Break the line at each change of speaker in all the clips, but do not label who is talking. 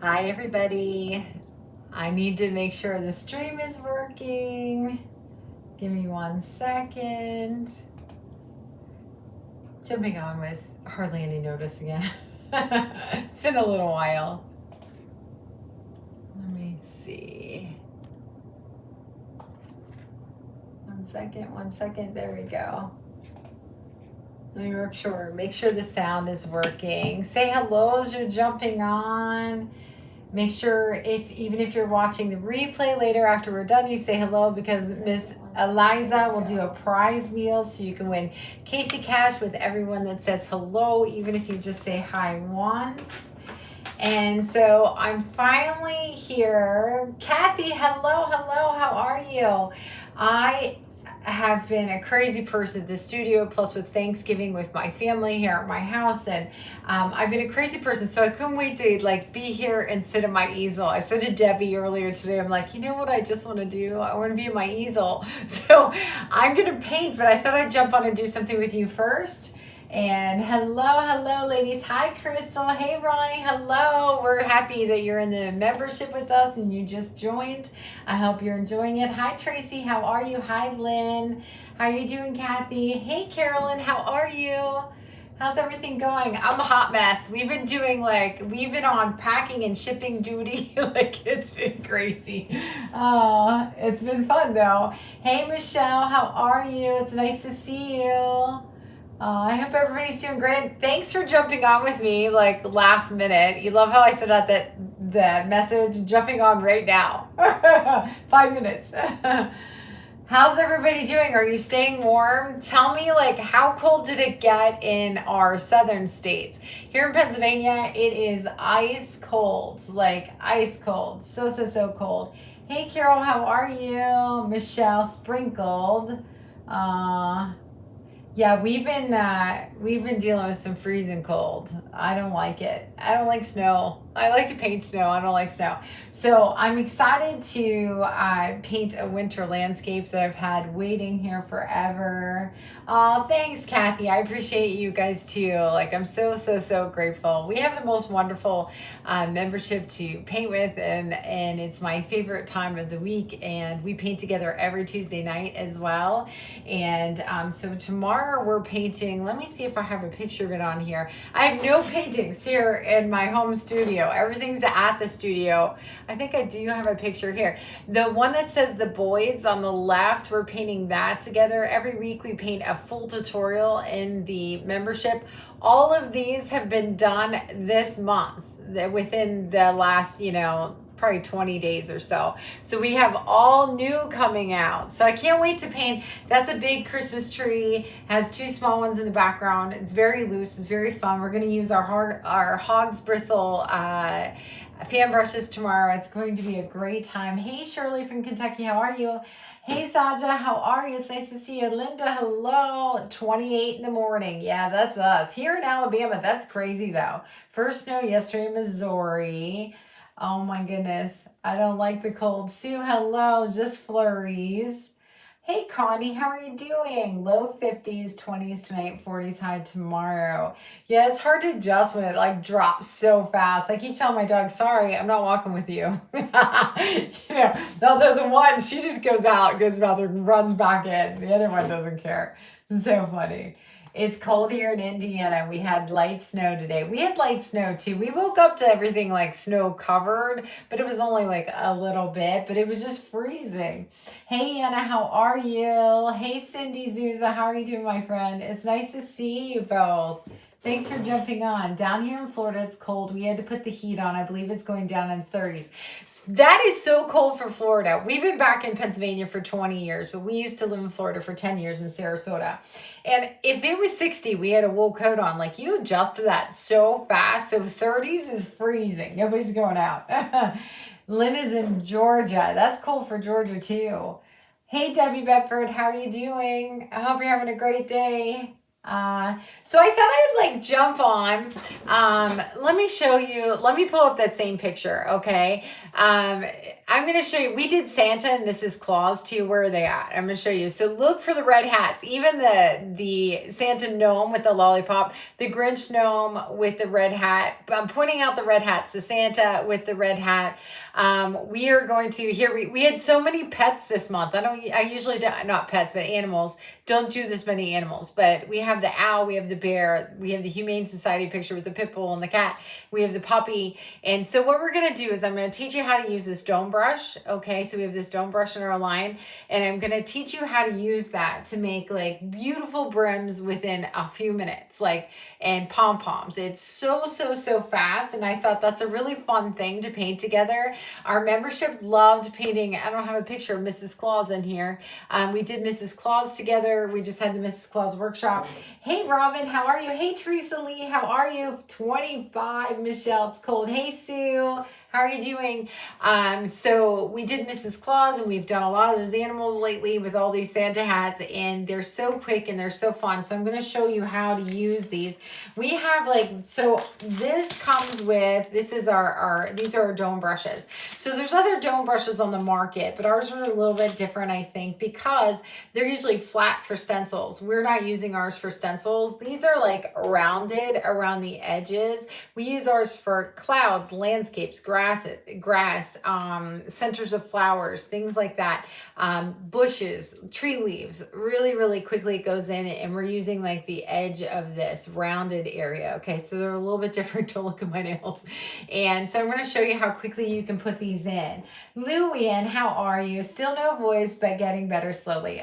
Hi everybody. I need to make sure the stream is working. Give me 1 second. Jumping on with hardly any notice again. It's been a little while. Let me see. 1 second. There we go. Let me make sure the sound is working. Say hello as you're jumping on. Make sure even if you're watching the replay later after we're done, you say hello, because Miss Eliza will do a prize meal so you can win Casey Cash with everyone that says hello, even if you just say hi once. And so I'm finally here. Kathy, hello, how are you? I have been a crazy person at the studio, plus with Thanksgiving with my family here at my house, and I've been a crazy person, so I couldn't wait to be here and sit at my easel. I said to Debbie earlier today, I'm like, you know what I just want to do? I want to be at my easel. So I'm gonna paint, but I thought I'd jump on and do something with you first. And hello, ladies. Hi, Crystal. Hey, Ronnie. Hello. We're happy that you're in the membership with us and you just joined. I hope you're enjoying it. Hi, Tracy. How are you? Hi, Lynn. How are you doing, Kathy? Hey, Carolyn. How are you? How's everything going? I'm a hot mess. We've been on packing and shipping duty. It's been crazy. It's been fun though. Hey, Michelle. How are you? It's nice to see you. I hope everybody's doing great. Thanks for jumping on with me last minute. You love how I sent out the message, jumping on right now. 5 minutes. How's everybody doing? Are you staying warm? Tell me how cold did it get in our southern states? Here in Pennsylvania, it is ice cold, ice cold. So cold. Hey Carol, how are you? Michelle, sprinkled. Yeah, we've been dealing with some freezing cold. I don't like it. I don't like snow. I like to paint snow. I don't like snow. So I'm excited to paint a winter landscape that I've had waiting here forever. Oh, thanks, Kathy. I appreciate you guys too. I'm so grateful. We have the most wonderful membership to paint with, and it's my favorite time of the week. And we paint together every Tuesday night as well. And so tomorrow we're painting. Let me see if I have a picture of it on here. I have no paintings here in my home studio. Everything's at the studio. I think I do have a picture here. The one that says the Boyds on the left, we're painting that together. Every week we paint a full tutorial in the membership. All of these have been done this month, within the last, probably 20 days or so. So we have all new coming out. So I can't wait to paint. That's a big Christmas tree, has 2 small ones in the background. It's very loose, it's very fun. We're gonna use our Hog's Bristle fan brushes tomorrow. It's going to be a great time. Hey Shirley from Kentucky, how are you? Hey Saja, how are you? It's nice to see you. Linda, hello. 28 in the morning. Yeah, that's us. Here in Alabama, that's crazy though. First snow yesterday in Missouri. Oh my goodness. I don't like the cold. Sue, hello. Just flurries. Hey Connie, how are you doing? Low 50s, 20s tonight, 40s high tomorrow. Yeah, it's hard to adjust when it drops so fast. I keep telling my dog, sorry, I'm not walking with you. Although the one, she just goes out, goes about and runs back in. The other one doesn't care. It's so funny. It's cold here in Indiana. We had light snow today. We had light snow too. We woke up to everything snow covered, but it was only a little bit, but it was just freezing. Hey Anna, how are you? Hey Cindy Zuza, how are you doing, my friend? It's nice to see you both. Thanks for jumping on. Down here in Florida, it's cold. We had to put the heat on. I believe it's going down in 30s. That is so cold for Florida. We've been back in Pennsylvania for 20 years, but we used to live in Florida for 10 years in Sarasota. And if it was 60, we had a wool coat on. You adjust to that so fast. So 30s is freezing. Nobody's going out. Lynn is in Georgia. That's cold for Georgia too. Hey, Debbie Bedford, how are you doing? I hope you're having a great day. So I thought I'd jump on. Let me show you. Let me pull up that same picture, okay? I'm going to show you, we did Santa and Mrs. Claus too. Where are they at? I'm going to show you. So look for the red hats, even the Santa gnome with the lollipop, the Grinch gnome with the red hat. I'm pointing out the red hats, the Santa with the red hat. We are going to, here, we had so many pets this month. I usually don't, not pets, but animals. Don't do this many animals, but we have the owl, we have the bear, we have the Humane Society picture with the pit bull and the cat, we have the puppy. And so what we're going to do is I'm going to teach you how to use this dome brush. Okay, so we have this dome brush in our line, and I'm going to teach you how to use that to make like beautiful brims within a few minutes, like, and pom-poms. It's so fast, and I thought that's a really fun thing to paint together. Our membership loved painting. I don't have a picture of Mrs. Claus in here. We did Mrs. Claus together. We just had the Mrs. Claus workshop. Hey, Robin, how are you? Hey, Teresa Lee, how are you? 25, Michelle, it's cold. Hey, Sue, how are you doing? So we did Mrs. Claus, and we've done a lot of those animals lately with all these Santa hats, and they're so quick and they're so fun. So I'm going to show you how to use these. We have like, so this comes with, this is these are our dome brushes. So there's other dome brushes on the market, but ours are a little bit different, I think, because they're usually flat for stencils. We're not using ours for stencils. These are like rounded around the edges. We use ours for clouds, landscapes, grass, centers of flowers, things like that. Bushes, tree leaves, really quickly it goes in, and we're using like the edge of this rounded area. Okay, so they're a little bit different. Don't look at my nails. And so I'm going to show you how quickly you can put these in. Luann, how are you? Still no voice, but getting better slowly.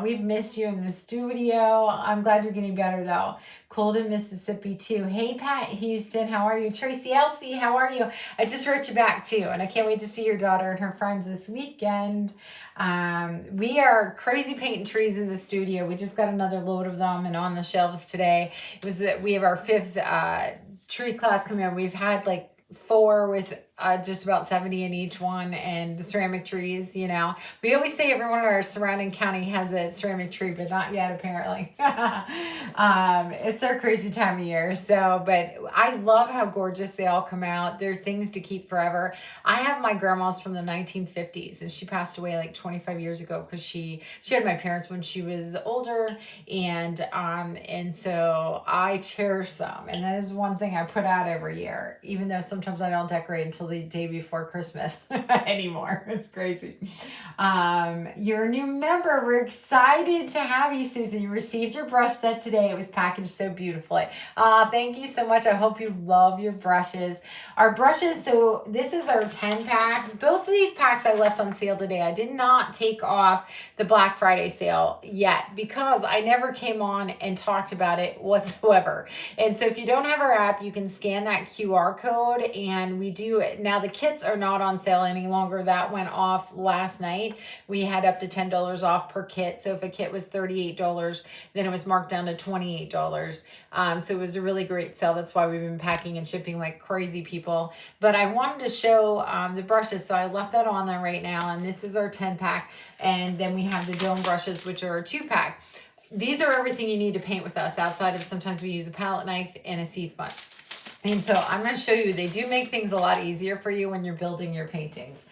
We've missed you in the studio. I'm glad you're getting better though. Cold in Mississippi too. Hey, Pat Houston, how are you? Tracy Elsie, how are you? I just wrote you back too, and I can't wait to see your daughter and her friends this weekend. We are crazy painting trees in the studio. We just got another load of them and on the shelves today. We have our 5th tree class coming out. We've had like 4 with just about 70 in each one, and the ceramic trees, you know. We always say everyone in our surrounding county has a ceramic tree, but not yet apparently. It's our crazy time of year. So, but I love how gorgeous they all come out. There's things to keep forever. I have my grandma's from the 1950s, and she passed away like 25 years ago because she had my parents when she was older, and so I cherish them, and that is one thing I put out every year, even though sometimes I don't decorate until the day before Christmas anymore. It's crazy. You're a new member. We're excited to have you, Susan. You received your brush set today. It was packaged so beautifully. Thank you so much. I hope you love your brushes. Our brushes, so this is our 10 pack. Both of these packs I left on sale today. I did not take off the Black Friday sale yet because I never came on and talked about it whatsoever. And so if you don't have our app, you can scan that QR code, and we do it. Now the kits are not on sale any longer. That went off last night. We had up to $10 off per kit. So if a kit was $38, then it was marked down to $28. So it was a really great sale. That's why we've been packing and shipping like crazy people. But I wanted to show the brushes, so I left that on there right now. And this is our 10 pack. And then we have the dome brushes, which are a 2 pack. These are everything you need to paint with us, outside of sometimes we use a palette knife and a C-sponge. And so I'm going to show you, they do make things a lot easier for you when you're building your paintings.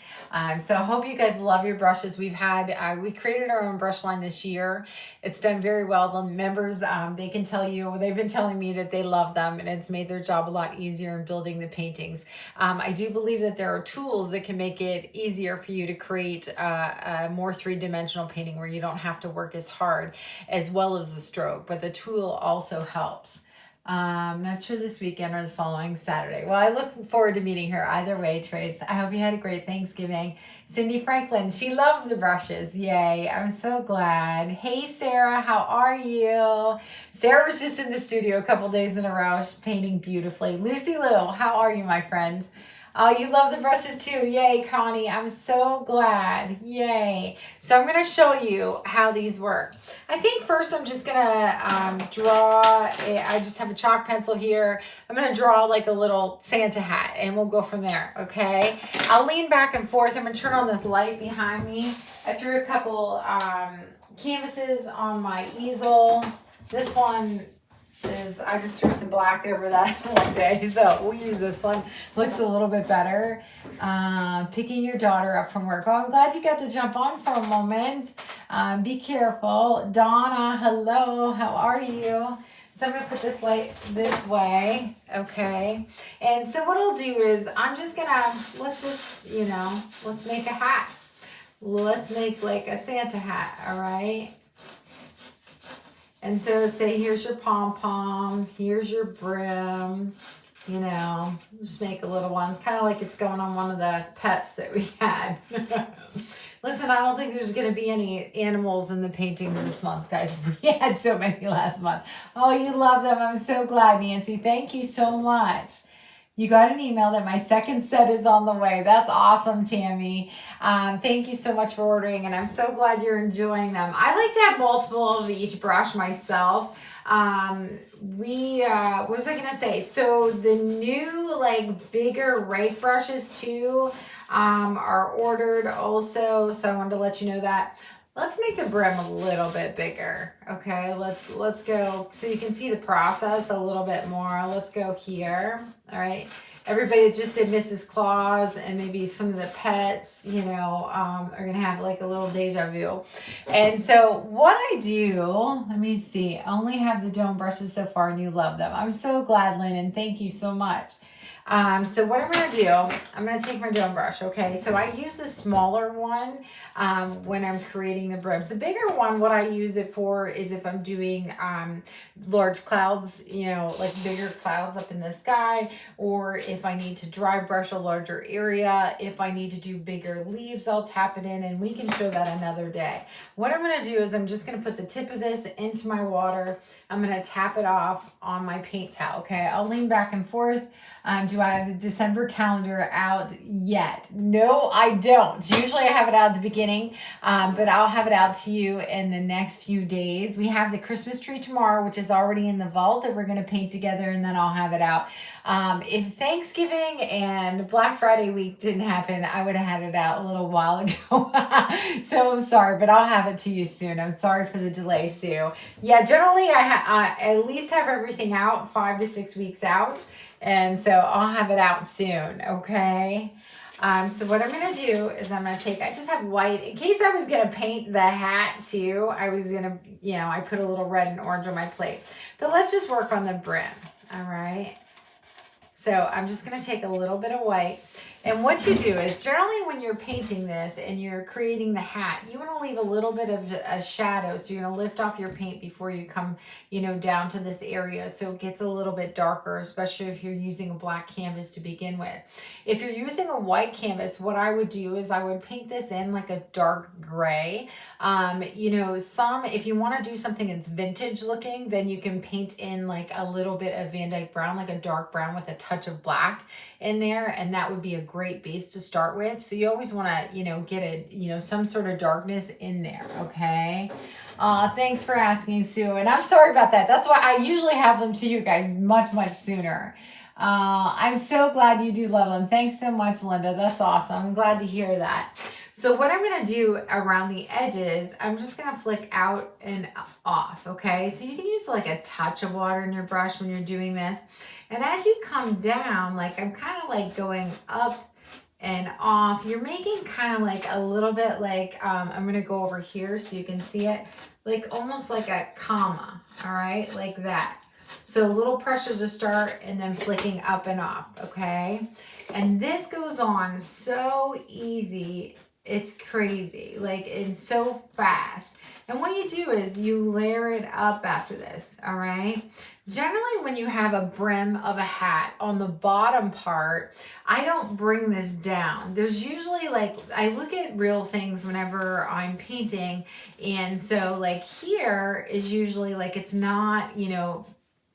So I hope you guys love your brushes. We created our own brush line this year. It's done very well. The members, they can tell you, they've been telling me that they love them, and it's made their job a lot easier in building the paintings. I do believe that there are tools that can make it easier for you to create a more 3-dimensional painting where you don't have to work as hard as well as the stroke, but the tool also helps. Not sure this weekend or the following Saturday. Well, I look forward to meeting her either way, Trace. I hope you had a great Thanksgiving. Cindy Franklin, she loves the brushes. Yay, I'm so glad. Hey, Sarah, how are you? Sarah was just in the studio a couple days in a row. She's painting beautifully. Lucy Lou, how are you, my friend? Oh, you love the brushes too. Yay, Connie. I'm so glad. Yay. So I'm going to show you how these work. I think first I'm just going to I just have a chalk pencil here. I'm going to draw like a little Santa hat, and we'll go from there, okay? I'll lean back and forth. I'm going to turn on this light behind me. I threw a couple canvases on my easel. This one I just threw some black over that one day, so we'll use this one. Looks a little bit better. Picking your daughter up from work. Oh, I'm glad you got to jump on for a moment. Be careful. Donna, hello, how are you? So I'm gonna put this light this way, okay? And so what I'll do is I'm just gonna, let's make a hat. Let's make like a Santa hat, all right? And so say, here's your pom-pom, here's your brim, just make a little one, kind of like it's going on one of the pets that we had. Listen, I don't think there's going to be any animals in the painting this month, guys. We had so many last month. Oh, you love them. I'm so glad, Nancy. Thank you so much. You got an email that my second set is on the way. That's awesome, Tammy. Thank you so much for ordering, and I'm so glad you're enjoying them. I like to have multiple of each brush myself. What was I gonna say? So the new bigger rake brushes too are ordered also. So I wanted to let you know that. Let's make the brim a little bit bigger. Okay, let's go so you can see the process a little bit more. Let's go here. All right. Everybody that just did Mrs. Claus and maybe some of the pets, are gonna have like a little deja vu. And so what I do, let me see, I only have the dome brushes so far and you love them. I'm so glad, Lynn, and thank you so much. So what I'm going to do, I'm going to take my dome brush, okay? So I use the smaller one when I'm creating the brims. The bigger one, what I use it for is if I'm doing large clouds, like bigger clouds up in the sky, or if I need to dry brush a larger area, if I need to do bigger leaves, I'll tap it in, and we can show that another day. What I'm going to do is I'm just going to put the tip of this into my water. I'm going to tap it off on my paint towel, okay? I'll lean back and forth. Do I have the December calendar out yet? No, I don't. Usually I have it out at the beginning, but I'll have it out to you in the next few days. We have the Christmas tree tomorrow, which is already in the vault that we're going to paint together, and then I'll have it out. If Thanksgiving and Black Friday week didn't happen, I would have had it out a little while ago. So I'm sorry, but I'll have it to you soon. I'm sorry for the delay, Sue. Yeah, generally I at least have everything out 5 to 6 weeks out. And so I'll have it out soon, okay? So what I'm going to do is I'm going to take, I just have white, in case I was going to paint the hat too. I was going to, I put a little red and orange on my plate. But let's just work on the brim, all right? So I'm just going to take a little bit of white. And what you do is generally when you're painting this and you're creating the hat, you want to leave a little bit of a shadow. So you're going to lift off your paint before you come, down to this area. So it gets a little bit darker, especially if you're using a black canvas to begin with. If you're using a white canvas, what I would do is I would paint this in like a dark gray. If you want to do something that's vintage looking, then you can paint in like a little bit of Van Dyke brown, like a dark brown with a touch of black in there. And that would be a great base to start with. So you always want to, get some sort of darkness in there. Okay. Thanks for asking, Sue. And I'm sorry about that. That's why I usually have them to you guys much, much sooner. I'm so glad you do love them. Thanks so much, Linda. That's awesome. I'm glad to hear that. So what I'm going to do around the edges, I'm just going to flick out and off, okay? So you can use like a touch of water in your brush when you're doing this. And as you come down, like I'm kind of like going up and off, you're making kind of like a little bit like, I'm going to go over here so you can see it, like almost like a comma, all right? Like that. So a little pressure to start and then flicking up and off, okay? And this goes on so easy. It's crazy, like it's so fast. And what you do is you layer it up after this, all right? Generally, when you have a brim of a hat on the bottom part, I don't bring this down. There's usually like, I look at real things whenever I'm painting. And so like here is usually like, it's not,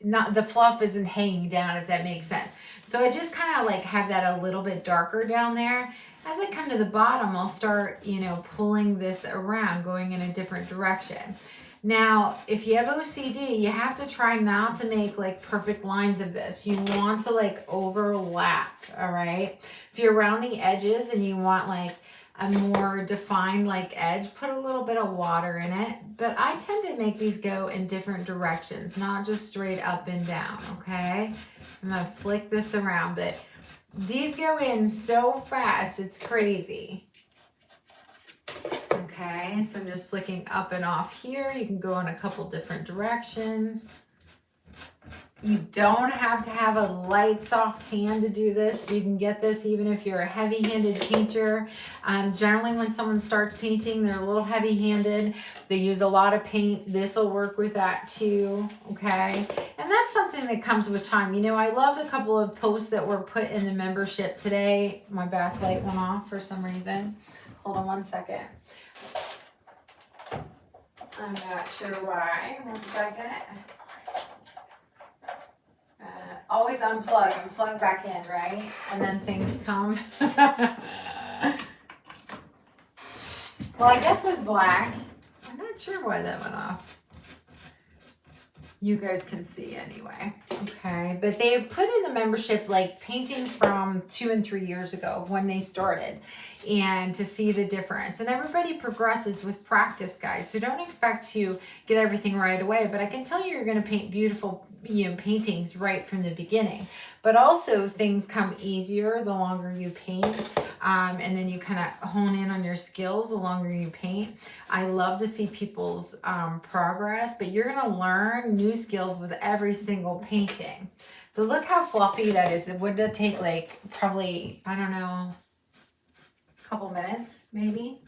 not the fluff isn't hanging down, if that makes sense. So I just kind of like have that a little bit darker down there. As I come to the bottom, I'll start, pulling this around, going in a different direction. Now, if you have OCD, you have to try not to make like perfect lines of this. You want to like overlap, all right? If you're around the edges and you want like a more defined like edge, put a little bit of water in it. But I tend to make these go in different directions, not just straight up and down, okay? I'm gonna flick this around, but these go in so fast, it's crazy. Okay, so I'm just flicking up and off here. You can go in a couple different directions. You don't have to have a light, soft hand to do this. You can get this even if you're a heavy-handed painter. Generally, when someone starts painting, they're a little heavy-handed. They use a lot of paint. This will work with that too, okay? And that's something that comes with time. You know, I loved a couple of posts that were put in the membership today. My backlight went off for some reason. Hold on one second. I'm not sure why. 1 second. Always unplug and plug back in, right? And then things come. Well, I guess with black, I'm not sure why that went off. You guys can see anyway. Okay, but they put in the membership like paintings from 2 and 3 years ago when they started, and to see the difference. And everybody progresses with practice, guys. So don't expect to get everything right away. But I can tell you, you're going to paint beautiful, you know, paintings right from the beginning. But also things come easier the longer you paint. And then you kind of hone in on your skills the longer you paint. I love to see people's progress, but you're going to learn new skills with every single painting. But look how fluffy that is. Would that take like probably, I don't know, a couple minutes maybe?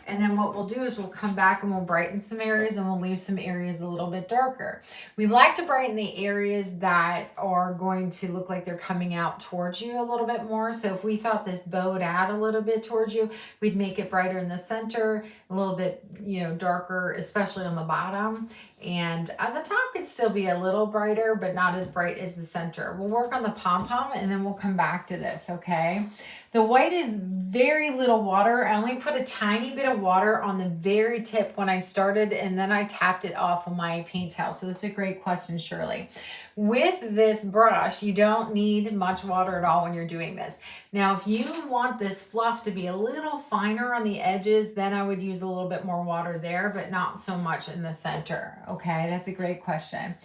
And then what we'll do is we'll come back and we'll brighten some areas and we'll leave some areas a little bit darker. We like to brighten the areas that are going to look like they're coming out towards you a little bit more. So if we thought this bowed out a little bit towards you, we'd make it brighter in the center, a little bit, you know, darker, especially on the bottom. And at the top could still be a little brighter, but not as bright as the center. We'll work on the pom-pom and then we'll come back to this, okay? The white is very little water. I only put a tiny bit of water on the very tip when I started, and then I tapped it off of my paint towel. So that's a great question, Shirley. With this brush, you don't need much water at all when you're doing this. Now, if you want this fluff to be a little finer on the edges, then I would use a little bit more water there, but not so much in the center. Okay, that's a great question.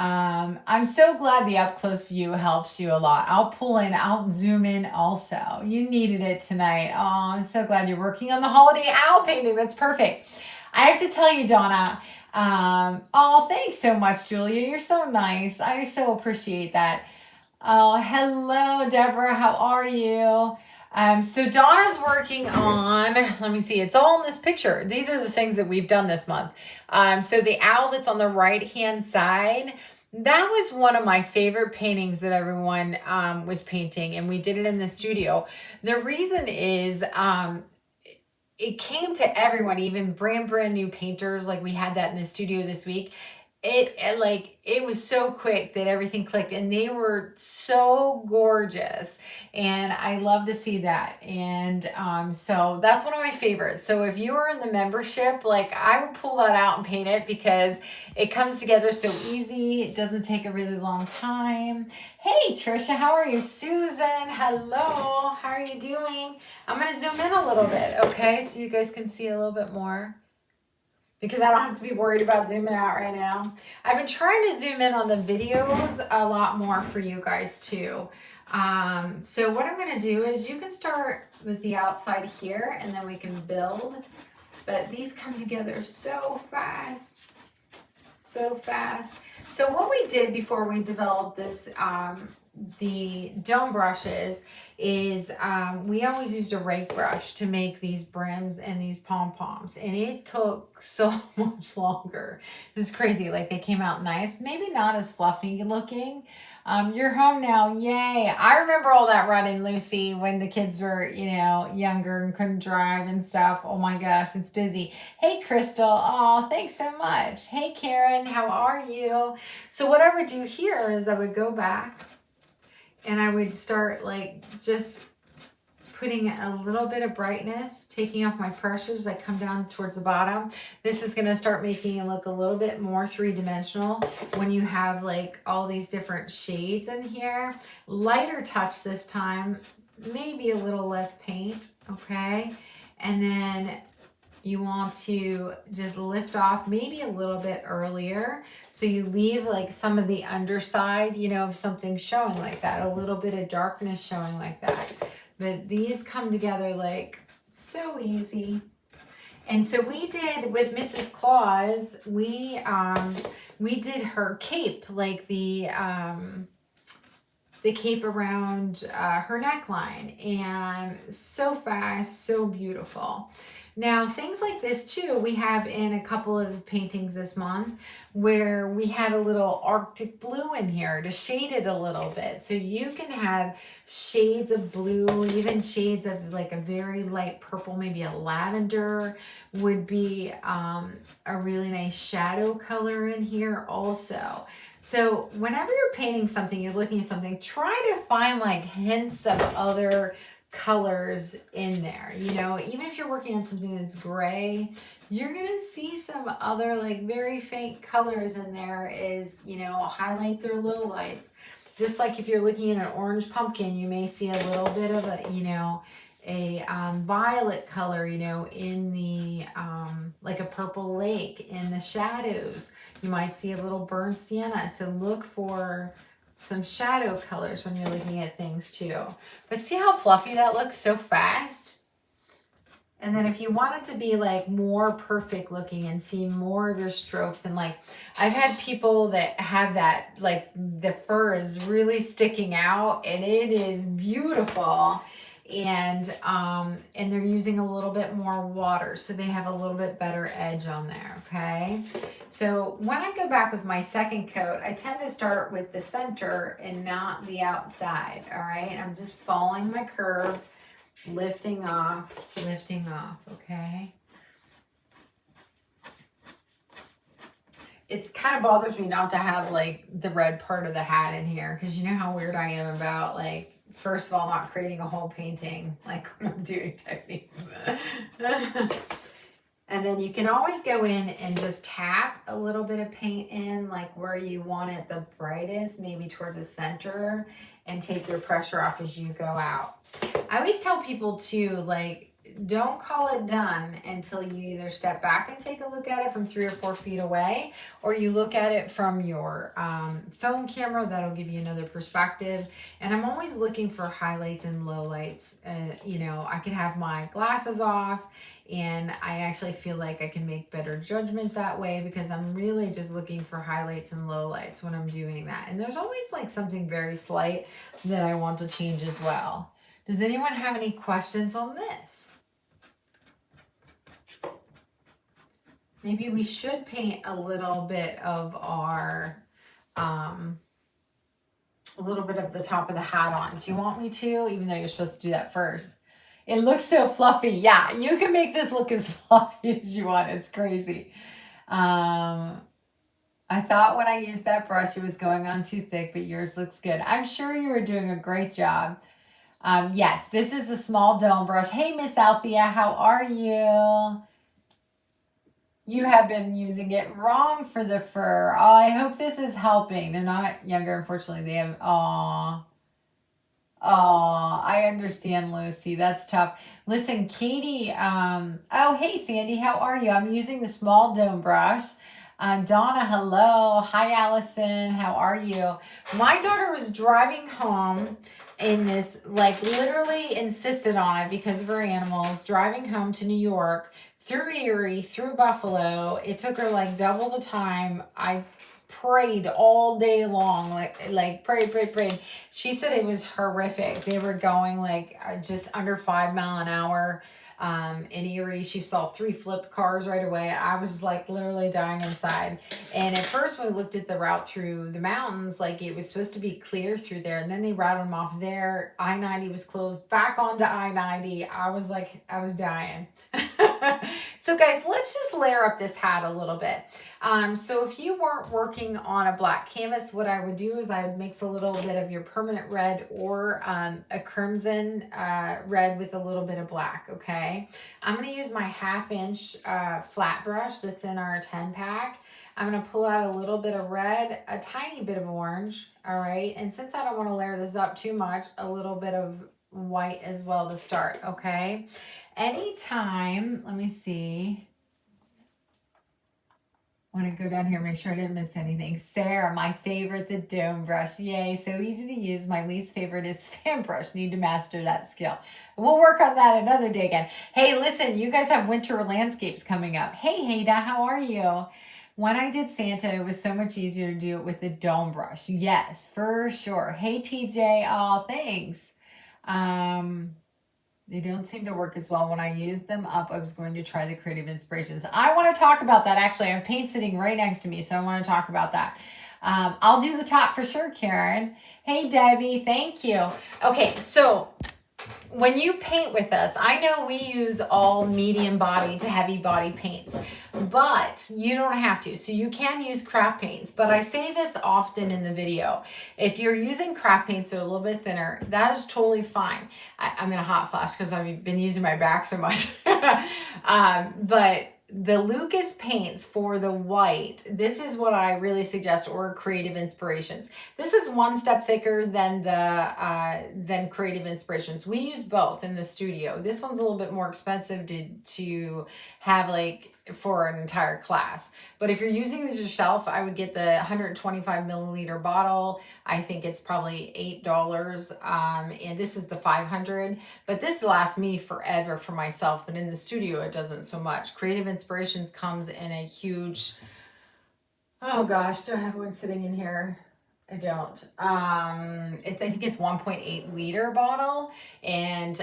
I'm so glad the up close view helps you a lot. I'll zoom in also. You needed it tonight. Oh, I'm so glad you're working on the holiday owl painting. That's perfect. I have to tell you, Donna, oh, thanks so much, Julia. You're so nice. I so appreciate that. Oh, hello, Deborah. How are you? So Donna's working on, let me see, it's all in this picture. These are the things that we've done this month. So the owl that's on the right-hand side, that was one of my favorite paintings that everyone was painting, and we did it in the studio. The reason is it came to everyone, even brand new painters. Like we had that in the studio this week. It was so quick that everything clicked, and they were so gorgeous, and I love to see that. And so that's one of my favorites. So if you are in the membership, like I would pull that out and paint it because it comes together so easy. It doesn't take a really long time. Hey Trisha, how are you? Susan, hello, how are you doing? I'm gonna zoom in a little bit, okay, so you guys can see a little bit more, because I don't have to be worried about zooming out right now. I've been trying to zoom in on the videos a lot more for you guys too. So what I'm gonna do is you can start with the outside here and then we can build, but these come together so fast, so fast. So what we did before we developed this, the dome brushes is we always used a rake brush to make these brims and these pom-poms, and it took so much longer. It was crazy. Like they came out nice, maybe not as fluffy looking. You're home now, yay. I remember all that running, Lucy, when the kids were, you know, younger and couldn't drive and stuff. Oh my gosh, it's busy. Hey Crystal, oh, thanks so much. Hey Karen, how are you? So what I would do here is I would go back and I would start like just putting a little bit of brightness, taking off my pressures. I come down towards the bottom. This is gonna start making it look a little bit more three-dimensional when you have like all these different shades in here. Lighter touch this time, maybe a little less paint, okay? And then you want to just lift off maybe a little bit earlier. So you leave like some of the underside, you know, of something showing like that, a little bit of darkness showing like that. But these come together like so easy. And so we did with Mrs. Claus, we did her cape, like the cape around her neckline, and so fast, so beautiful. Now, things like this too, we have in a couple of paintings this month where we had a little Arctic blue in here to shade it a little bit. So you can have shades of blue, even shades of like a very light purple, maybe a lavender would be a really nice shadow color in here also. So whenever you're painting something, you're looking at something, try to find like hints of other colors in there. You know, even if you're working on something that's gray, you're gonna see some other like very faint colors in there as, you know, highlights or lowlights. Just like if you're looking at an orange pumpkin, you may see a little bit of a, you know, a violet color, you know, in the like a purple lake in the shadows. You might see a little burnt sienna. So look for some shadow colors when you're looking at things too. But see how fluffy that looks so fast? And then if you want it to be like more perfect looking and see more of your strokes, and like I've had people that have that, like the fur is really sticking out and it is beautiful. And they're using a little bit more water, so they have a little bit better edge on there, okay? So when I go back with my second coat, I tend to start with the center and not the outside, all right? I'm just following my curve, lifting off, okay? It's kind of bothers me not to have like the red part of the hat in here, because you know how weird I am about like, first of all, not creating a whole painting like when I'm doing techniques. And then you can always go in and just tap a little bit of paint in, like where you want it the brightest, maybe towards the center, and take your pressure off as you go out. I always tell people too, like, don't call it done until you either step back and take a look at it from 3 or 4 feet away, or you look at it from your phone camera. That'll give you another perspective. And I'm always looking for highlights and lowlights. You know, I could have my glasses off, and I actually feel like I can make better judgment that way, because I'm really just looking for highlights and lowlights when I'm doing that. And there's always like something very slight that I want to change as well. Does anyone have any questions on this? Maybe we should paint a little bit of our, a little bit of the top of the hat on. Do you want me to? Even though you're supposed to do that first. It looks so fluffy. Yeah, you can make this look as fluffy as you want. It's crazy. I thought when I used that brush it was going on too thick, but yours looks good. I'm sure you were doing a great job. Yes, this is a small dome brush. Hey, Miss Althea, how are you? You have been using it wrong for the fur. Oh, I hope this is helping. They're not younger, unfortunately. They have, aw. Oh, I understand, Lucy. That's tough. Listen, Katie, oh, hey, Sandy, how are you? I'm using the small dome brush. Donna, hello. Hi, Allison. How are you? My daughter was driving home in this, like, literally insisted on it because of her animals, driving home to New York through Erie, through Buffalo. It took her like double the time. I prayed all day long, like prayed. She said it was horrific. They were going like just under 5 mile an hour. In Erie, she saw 3 flipped cars right away. I was like literally dying inside. And at first when we looked at the route through the mountains, like it was supposed to be clear through there. And then they routed them off there. I-90 was closed, back onto I-90. I was dying. So guys, let's just layer up this hat a little bit. So if you weren't working on a black canvas, what I would do is I would mix a little bit of your permanent red or a crimson red with a little bit of black, okay? I'm going to use my 1/2 inch flat brush that's in our 10 pack. I'm going to pull out a little bit of red, a tiny bit of orange, all right? And since I don't want to layer this up too much, a little bit of white as well to start, okay? anytime, let me see. I want to go down here, make sure I didn't miss anything. Sarah, my favorite, the dome brush. Yay, so easy to use. My least favorite is the fan brush. Need to master that skill. We'll work on that another day again. Hey, listen, you guys have winter landscapes coming up. Hey, Haida, how are you? When I did Santa, it was so much easier to do it with the dome brush. Yes, for sure. Hey, TJ. Oh, thanks. They don't seem to work as well. When I used them up, I was going to try the creative inspirations. I want to talk about that actually. I have paint sitting right next to me, so I want to talk about that. I'll do the top for sure, Karen. Hey, Debbie, thank you. Okay, so when you paint with us, I know we use all medium body to heavy body paints, but you don't have to. So you can use craft paints, but I say this often in the video. If you're using craft paints that are a little bit thinner, that is totally fine. I'm in a hot flash because I've been using my back so much. But the Lucas paints for the white, this is what I really suggest, or creative inspirations. This is one step thicker than than creative inspirations. We use both in the studio. This one's a little bit more expensive to have like for an entire class. But if you're using this yourself, I would get the 125 milliliter bottle. I think it's probably $8. And this is the 500. But this lasts me forever for myself. But in the studio, it doesn't so much. Creative Inspirations comes in a huge, oh gosh, do I have one sitting in here? I don't. I think it's 1.8 liter bottle, and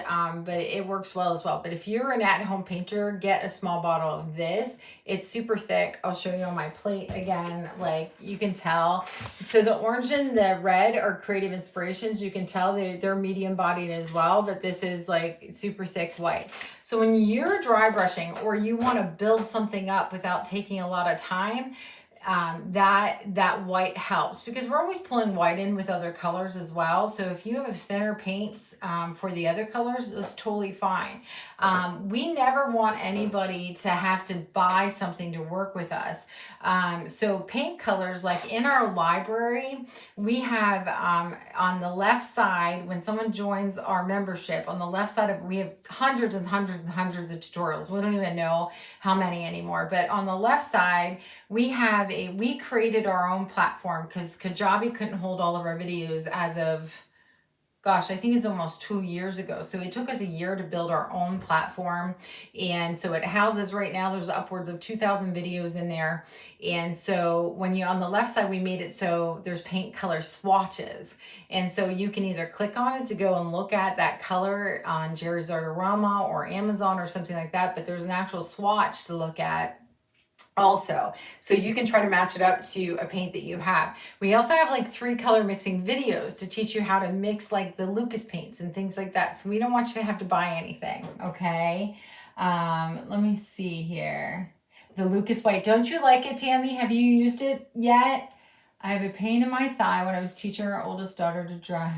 but it works well as well. But if you're an at-home painter, get a small bottle of this. It's super thick. I'll show you on my plate again. Like you can tell. So the orange and the red are Creative Inspirations. You can tell they're medium bodied as well, but this is like super thick white. So when you're dry brushing or you want to build something up without taking a lot of time, that white helps because we're always pulling white in with other colors as well. So if you have thinner paints for the other colors, it's totally fine. We never want anybody to have to buy something to work with us. So paint colors, like in our library, we have on the left side, when someone joins our membership, on the left side we have hundreds and hundreds and hundreds of tutorials. We don't even know how many anymore. But on the left side, we created our own platform because Kajabi couldn't hold all of our videos as of, gosh, I think it's almost 2 years ago. So it took us a year to build our own platform. And so it houses right now, there's upwards of 2,000 videos in there. And so when you on the left side, we made it so there's paint color swatches. And so you can either click on it to go and look at that color on Jerry's Artorama or Amazon or something like that. But there's an actual swatch to look at also, so you can try to match it up to a paint that you have. We also have like 3 color mixing videos to teach you how to mix like the Lucas paints and things like that. So we don't want you to have to buy anything. Okay. Let me see here. The Lucas white. Don't you like it, Tammy? Have you used it yet? I have a pain in my thigh when I was teaching our oldest daughter to drive,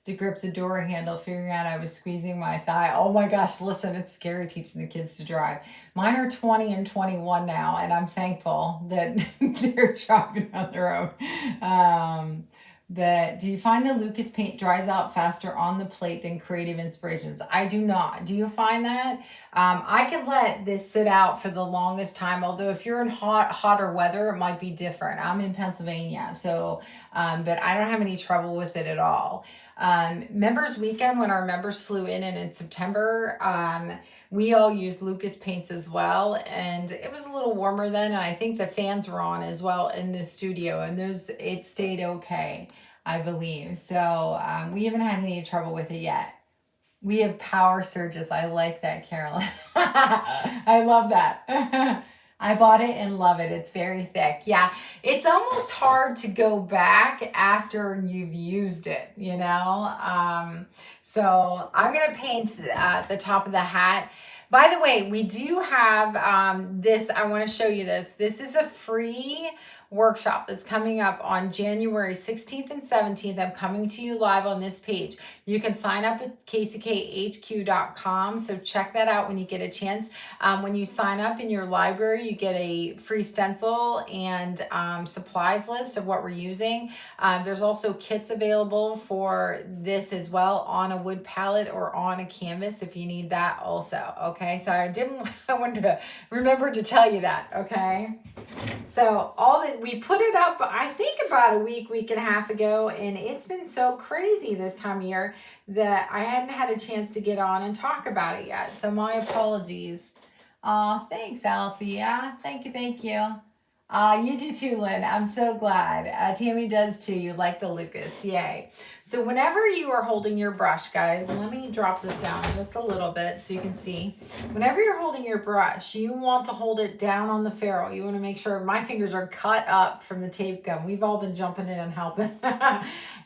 to grip the door handle, figuring out I was squeezing my thigh. Oh my gosh, listen, it's scary teaching the kids to drive. Mine are 20 and 21 now, and I'm thankful that they're driving on their own. But do you find the Lucas paint dries out faster on the plate than Creative Inspirations? I do not. Do you find that? I can let this sit out for the longest time, although if you're in hotter weather, it might be different. I'm in Pennsylvania, so, but I don't have any trouble with it at all. Members weekend, when our members flew in September, we all used Lucas paints as well, and it was a little warmer then, and I think the fans were on as well in the studio, and it stayed okay, I believe. So we haven't had any trouble with it yet. We have power surges. I like that, Carolyn. I love that. I bought it and love it. It's very thick. Yeah, it's almost hard to go back after you've used it, So I'm going to paint the top of the hat. By the way, we do have this. I want to show you this. This is a free workshop that's coming up on January 16th and 17th. I'm coming to you live on this page. You can sign up at kckhq.com. So check that out when you get a chance. When you sign up in your library, you get a free stencil and supplies list of what we're using. There's also kits available for this as well on a wood palette or on a canvas if you need that also. Okay, so I wanted to remember to tell you that. Okay, so all that we put it up, I think about a week and a half ago, and it's been so crazy this time of year that I hadn't had a chance to get on and talk about it yet. So my apologies. Thanks, Althea. Thank you, thank you. You do too, Lynn. I'm so glad. Tammy does too. You like the Lucas. Yay. So whenever you are holding your brush, guys, let me drop this down just a little bit so you can see. Whenever you're holding your brush, you want to hold it down on the ferrule. You want to make sure my fingers are cut up from the tape gun. We've all been jumping in and helping.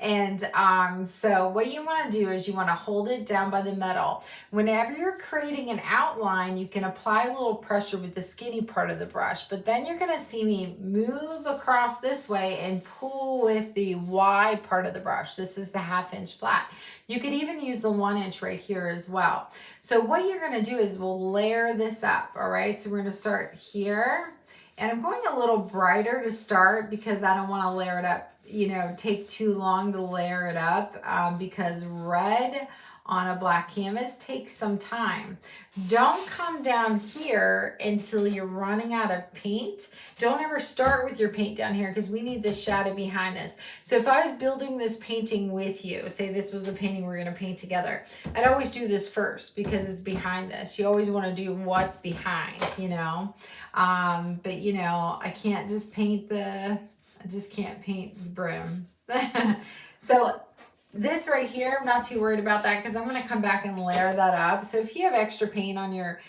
And so what you want to do is you want to hold it down by the metal. Whenever you're creating an outline, you can apply a little pressure with the skinny part of the brush, but then you're going to see me move across this way and pull with the wide part of the brush. This is the 1/2 inch flat. You could even use the 1 inch right here as well. So what you're going to do is we'll layer this up. All right. So we're going to start here, and I'm going a little brighter to start because I don't want to layer it up, take too long to layer it up because red on a black canvas takes some time. Don't come down here until you're running out of paint. Don't ever start with your paint down here because we need this shadow behind us. So if I was building this painting with you, say this was a painting we're gonna paint together, I'd always do this first because it's behind this. You always wanna do what's behind, but I can't just paint I just can't paint the brim. So this right here, I'm not too worried about that because I'm going to come back and layer that up. So if you have extra paint on your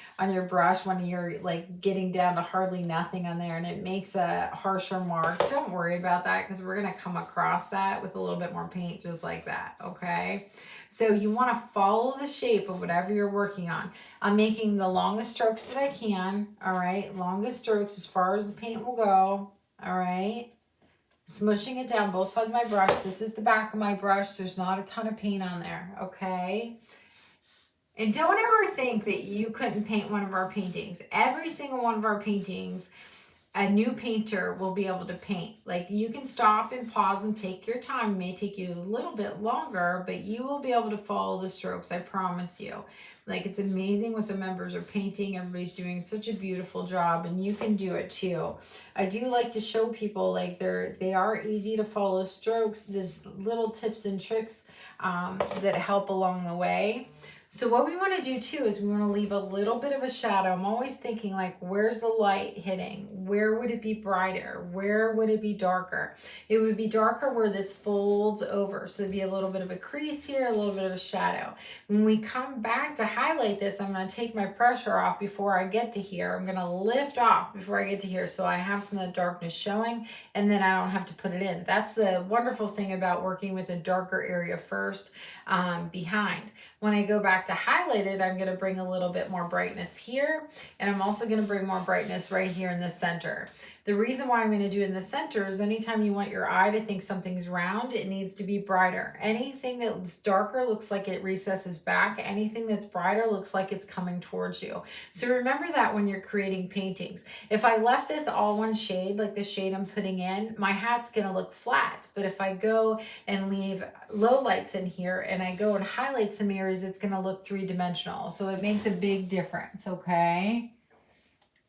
brush when you're like getting down to hardly nothing on there and it makes a harsher mark, don't worry about that because we're going to come across that with a little bit more paint just like that. Okay. So you want to follow the shape of whatever you're working on. I'm making the longest strokes that I can. All right. Longest strokes as far as the paint will go. All right. Smushing it down both sides of my brush. This is the back of my brush. There's not a ton of paint on there, okay? And don't ever think that you couldn't paint one of our paintings. Every single one of our paintings, a new painter will be able to paint. Like you can stop and pause and take your time. It may take you a little bit longer, but you will be able to follow the strokes, I promise you. Like it's amazing what the members are painting. Everybody's doing such a beautiful job and you can do it too. I do like to show people like they are easy to follow strokes, just little tips and tricks that help along the way. So what we want to do too is we want to leave a little bit of a shadow. I'm always thinking like, where's the light hitting? Where would it be brighter? Where would it be darker? It would be darker where this folds over. So there'd be a little bit of a crease here, a little bit of a shadow. When we come back to highlight this, I'm going to take my pressure off before I get to here. I'm going to lift off before I get to here so I have some of the darkness showing and then I don't have to put it in. That's the wonderful thing about working with a darker area first behind. When I go back to highlight it, I'm going to bring a little bit more brightness here, and I'm also going to bring more brightness right here in the center. The reason why I'm going to do it in the center is anytime you want your eye to think something's round, it needs to be brighter. Anything that's darker looks like it recesses back. Anything that's brighter looks like it's coming towards you. So remember that when you're creating paintings. If I left this all one shade, like the shade I'm putting in, my hat's going to look flat. But if I go and leave low lights in here and I go and highlight some areas, it's going to look three-dimensional. So it makes a big difference, okay?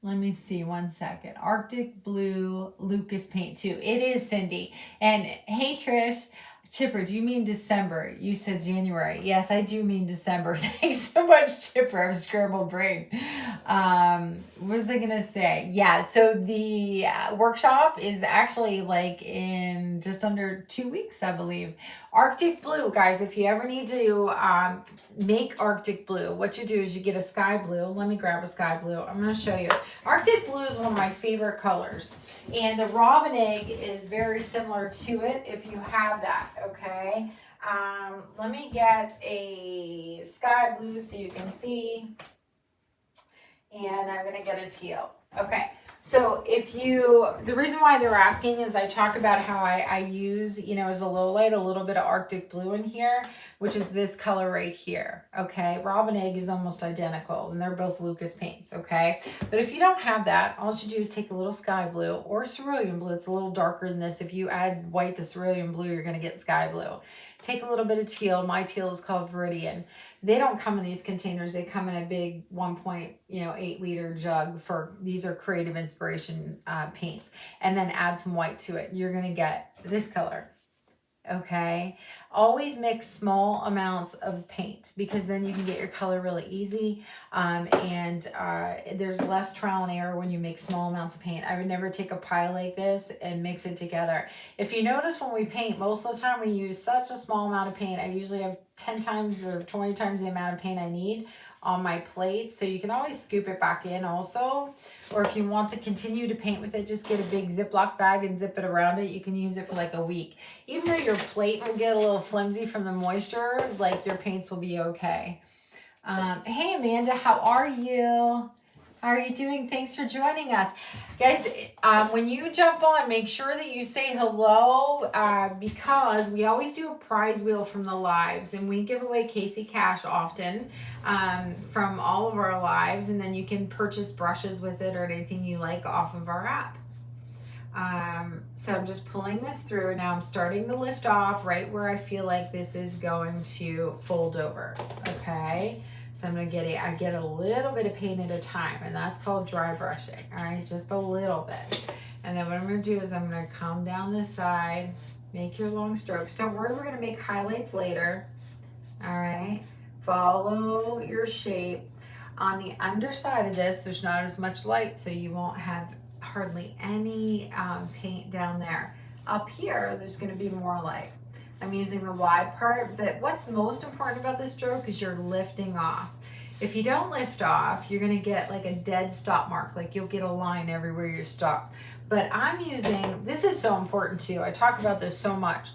Let me see 1 second. Arctic Blue Lucas Paint too. It is, Cindy. And hey, Trish. Chipper, do you mean December? You said January. Yes, I do mean December. Thanks so much, Chipper. I'm scrambled brain. What was I going to say? Yeah, so the workshop is actually like in just under 2 weeks, I believe. Arctic Blue, guys, if you ever need to make Arctic Blue, what you do is you get a sky blue. Let me grab a sky blue. I'm going to show you. Arctic Blue is one of my favorite colors. And the robin egg is very similar to it if you have that, okay? Let me get a sky blue so you can see. and I'm gonna get a teal. Okay, so the reason why they're asking is I talk about how I use, as a low light, a little bit of Arctic blue in here, which is this color right here, okay? Robin Egg is almost identical, and they're both Lucas paints, okay? But if you don't have that, all you do is take a little sky blue or cerulean blue. It's a little darker than this. If you add white to cerulean blue, you're gonna get sky blue. Take a little bit of teal. My teal is called Viridian. They don't come in these containers. They come in a big 1.8 liter jug these are creative inspiration paints, and then add some white to it. You're going to get this color. Okay, always mix small amounts of paint because then you can get your color really easy, and there's less trial and error when you make small amounts of paint. I would never take a pile like this and mix it together. If you notice, when we paint, most of the time we use such a small amount of paint. I usually have 10 times or 20 times the amount of paint I need on my plate, so you can always scoop it back in also. Or if you want to continue to paint with it, just get a big Ziploc bag and zip it around it. You can use it for like a week. Even though your plate will get a little flimsy from the moisture, like, your paints will be okay. Hey Amanda, how are you? How are you doing? Thanks for joining us. Guys, when you jump on, make sure that you say hello, because we always do a prize wheel from the lives, and we give away Casey cash often from all of our lives, and then you can purchase brushes with it or anything you like off of our app. So I'm just pulling this through. Now I'm starting to lift off right where I feel like this is going to fold over. Okay. So I'm going to I get a little bit of paint at a time, and that's called dry brushing. All right. Just a little bit. And then what I'm going to do is I'm going to come down this side, make your long strokes. Don't worry, we're going to make highlights later. All right. Follow your shape. On the underside of this, there's not as much light, so you won't have hardly any paint down there. Up here, there's going to be more light. I'm using the wide part, but what's most important about this stroke is you're lifting off. If you don't lift off, you're going to get like a dead stop mark, like you'll get a line everywhere you stop. But I'm using, this is so important too, I talk about this so much.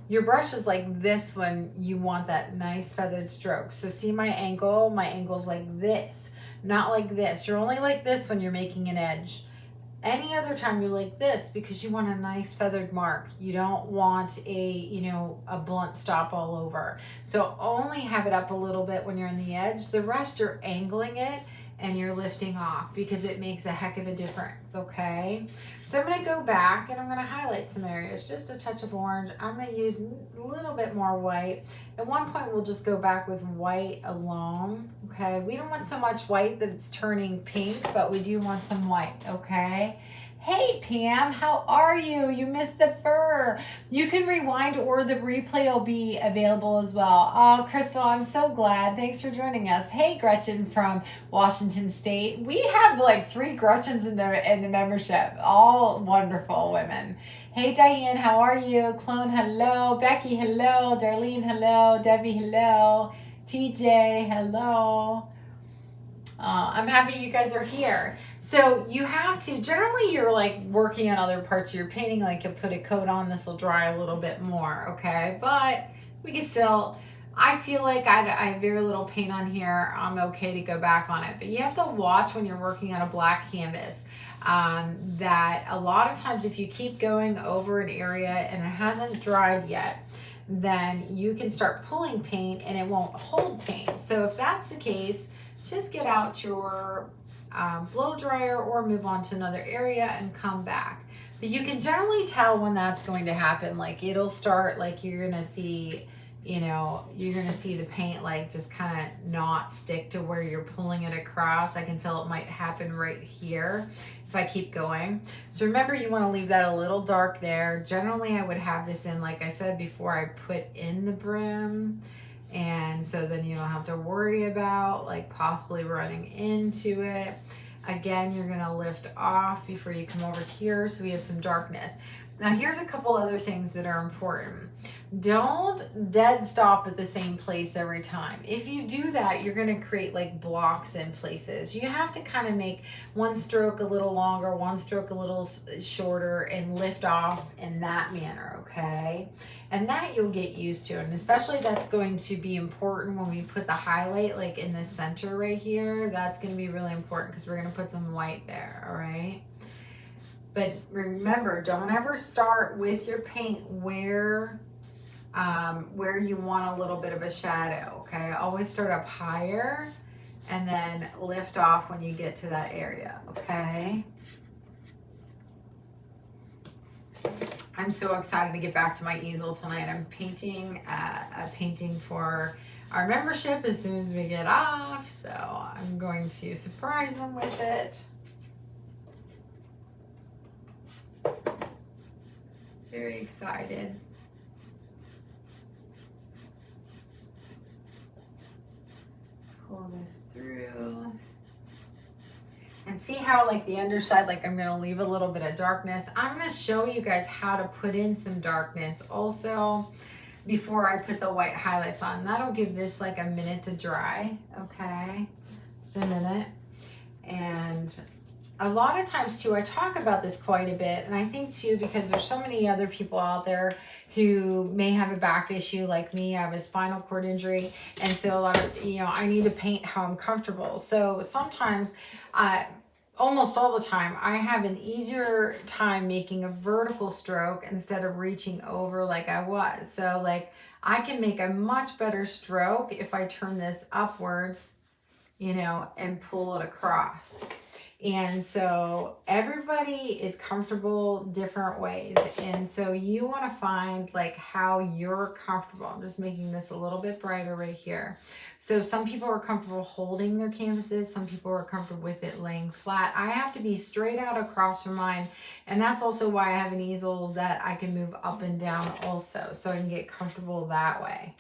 Your brush is like this when you want that nice feathered stroke. So see my angle? My angle's like this, not like this. You're only like this when you're making an edge. Any other time you're like this because you want a nice feathered mark. You don't want a blunt stop all over. So only have it up a little bit when you're in the edge. The rest you're angling it and you're lifting off because it makes a heck of a difference, okay? So I'm gonna go back and I'm gonna highlight some areas, just a touch of orange. I'm gonna use a little bit more white. At one point we'll just go back with white alone, okay? We don't want so much white that it's turning pink, but we do want some white, okay? Hey Pam, how are you? You missed the fur. You can rewind or the replay will be available as well. Oh, Crystal, I'm so glad. Thanks for joining us. Hey, Gretchen from Washington State. We have like 3 Gretchens in the membership. All wonderful women. Hey Diane, how are you? Clone, hello. Becky, hello. Darlene, hello. Debbie, hello. TJ, hello. I'm happy you guys are here. So you have to, generally you're like working on other parts of your painting, like you'll put a coat on, this will dry a little bit more, okay? But we can still, I feel like I have very little paint on here. I'm okay to go back on it. But you have to watch when you're working on a black canvas that a lot of times if you keep going over an area and it hasn't dried yet, then you can start pulling paint and it won't hold paint. So if that's the case, just get out your blow dryer or move on to another area and come back. But you can generally tell when that's going to happen. Like it'll start, like you're gonna see, you're gonna see the paint like just kind of not stick to where you're pulling it across. I can tell it might happen right here if I keep going. So remember, you want to leave that a little dark there. Generally, I would have this in, like I said before, I put in the brim. And so then you don't have to worry about like possibly running into it. Again, you're gonna lift off before you come over here so we have some darkness. Now here's a couple other things that are important. Don't dead stop at the same place every time. If you do that, you're going to create like blocks in places. You have to kind of make one stroke a little longer, one stroke a little shorter, and lift off in that manner, okay? And that you'll get used to, and especially that's going to be important when we put the highlight like in the center right here. That's going to be really important because we're going to put some white there, all right? But remember, don't ever start with your paint where you want a little bit of a shadow, okay? Always start up higher and then lift off when you get to that area, okay? I'm so excited to get back to my easel tonight. I'm painting a painting for our membership as soon as we get off, so I'm going to surprise them with it. Very excited. Pull this through. And see how like the underside, like I'm gonna leave a little bit of darkness. I'm gonna show you guys how to put in some darkness also before I put the white highlights on. That'll give this like a minute to dry, okay? Just a minute. And a lot of times too, I talk about this quite a bit, and I think too because there's so many other people out there who may have a back issue like me. I have a spinal cord injury, and so a lot of, you know, I need to paint how I'm comfortable. So sometimes, almost all the time, I have an easier time making a vertical stroke instead of reaching over like I was. So like I can make a much better stroke if I turn this upwards, you know, and pull it across. And so everybody is comfortable different ways. And so you want to find like how you're comfortable. I'm just making this a little bit brighter right here. So some people are comfortable holding their canvases. Some people are comfortable with it laying flat. I have to be straight out across from mine. And that's also why I have an easel that I can move up and down also. So I can get comfortable that way.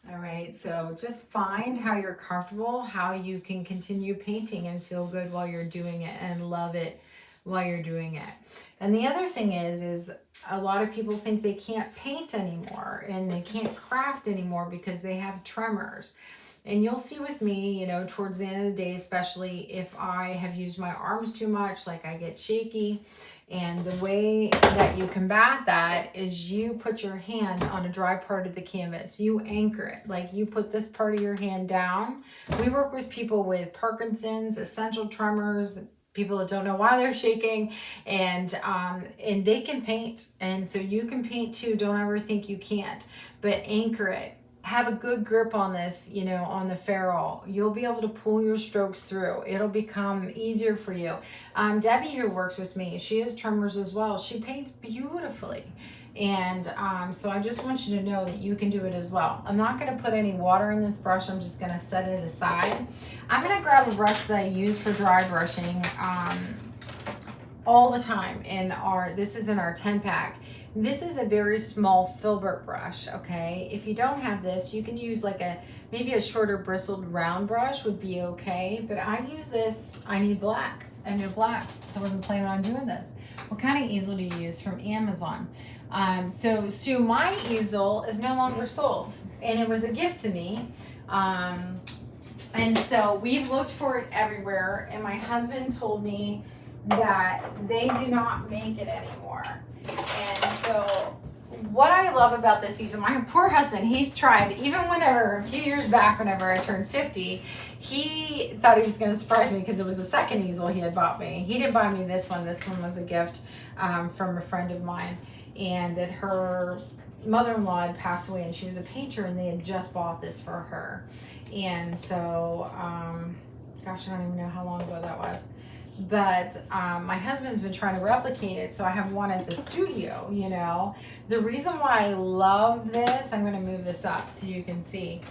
All right, so just find how you're comfortable, how you can continue painting and feel good while you're doing it and love it while you're doing it. And the other thing is a lot of people think they can't paint anymore and they can't craft anymore because they have tremors. And you'll see with me, you know, towards the end of the day, especially if I have used my arms too much, like I get shaky. And the way that you combat that is you put your hand on a dry part of the canvas. You anchor it, like you put this part of your hand down. We work with people with Parkinson's, essential tremors, people that don't know why they're shaking, and they can paint. And so you can paint too. Don't ever think you can't, but anchor it. Have a good grip on this, you know, on the ferrule. You'll be able to pull your strokes through. It'll become easier for you. Debbie, who works with me, she has tremors as well. She paints beautifully. And so I just want you to know that you can do it as well. I'm not going to put any water in this brush. I'm just going to set it aside. I'm going to grab a brush that I use for dry brushing all the time. This is in our 10-pack. This is a very small filbert brush, okay? If you don't have this, you can use like maybe a shorter bristled round brush would be okay, but I use this. I need black. I need black, so I wasn't planning on doing this. What kind of easel do you use? From Amazon. So Sue, my easel is no longer sold, and it was a gift to me. And so we've looked for it everywhere, and my husband told me that they do not make it anymore. And so what I love about this easel, my poor husband, he's tried, even a few years back, whenever I turned 50, he thought he was going to surprise me because it was the second easel he had bought me. He didn't buy me this one. This one was a gift from a friend of mine, and that her mother-in-law had passed away, and she was a painter, and they had just bought this for her. And so, gosh, I don't even know how long ago that was. But my husband's been trying to replicate it, so I have one at the studio, you know. The reason why I love this, I'm going to move this up so you can see.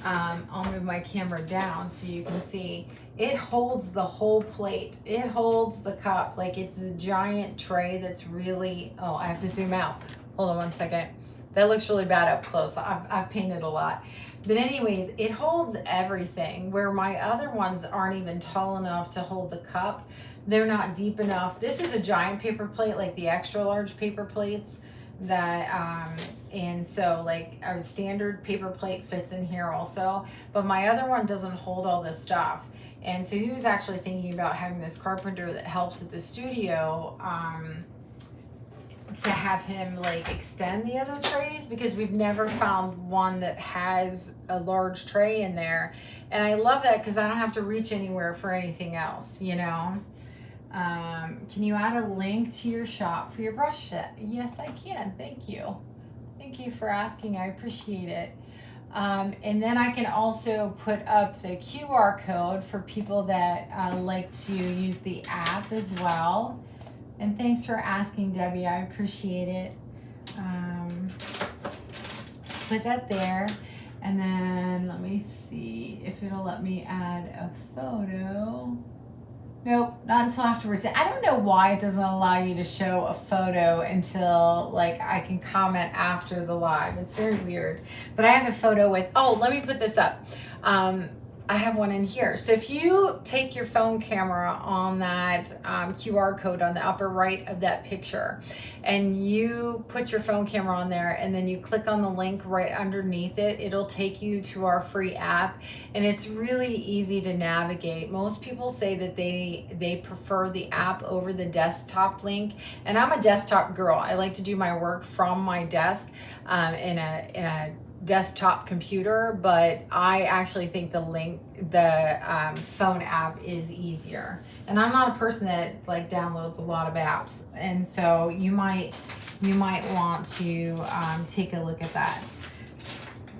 I'll move my camera down so you can see. It holds the whole plate. It holds the cup. Like it's a giant tray that's really, oh, I have to zoom out. Hold on one second. that looks really bad up close. I've painted a lot. But anyways, it holds everything, where my other ones aren't even tall enough to hold the cup. They're not deep enough. This is a giant paper plate, like the extra large paper plates that, and so like our standard paper plate fits in here also, but my other one doesn't hold all this stuff. And so he was actually thinking about having this carpenter that helps at the studio, to have him like extend the other trays, because we've never found one that has a large tray in there. And I love that because I don't have to reach anywhere for anything else, you know. Can you add a link to your shop for your brush set? Yes, I can. Thank you. Thank you for asking. I appreciate it. And then I can also put up the QR code for people that like to use the app as well. And thanks for asking, Debbie. I appreciate it. Put that there. And then let me see if it'll let me add a photo. Nope, not until afterwards. I don't know why it doesn't allow you to show a photo until like I can comment after the live. It's very weird. But I have a photo with, oh, let me put this up. I have one in here. So if you take your phone camera on that QR code on the upper right of that picture, and you put your phone camera on there, and then you click on the link right underneath it, it'll take you to our free app, and it's really easy to navigate. Most people say that they prefer the app over the desktop link, and I'm a desktop girl. I like to do my work from my desk in a desktop computer, but I actually think the phone app is easier. And I'm not a person that like downloads a lot of apps, and so you might want to take a look at that.